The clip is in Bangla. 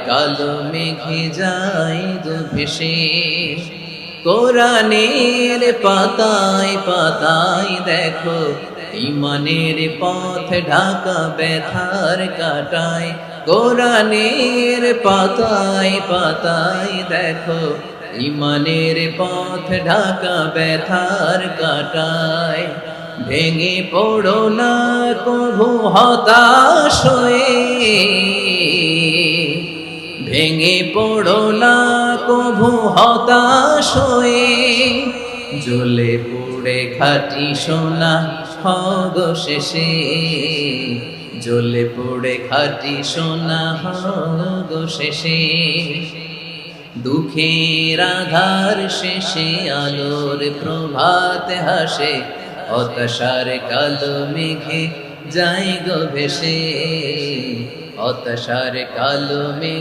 কালো মেঘে যায় ভেসে, কোরআনের পাতায় পাতায় দেখো ইমানের পথ ঢাকা ব্যথার কাটায়। কোরআনের পাতায় পাতায় দেখো ইমানের পথ ঢাকা ব্যথার কাটায়। ভেঙে পড়ো না কভু হতাশ হয়ে, ভেঙে পড়ো না কভু হতাশ হয়ে, জ্বলে পুড়ে খাঁটি সোনা হগ শেষে, জ্বলে পুড়ে খাঁটি সোনা হগ শেষে। দুঃখের আধার শেষে আলোর প্রভাত হাসে, হতাশার কালো মেঘে যায় গো ভেসে, হতাশার কালো মেঘ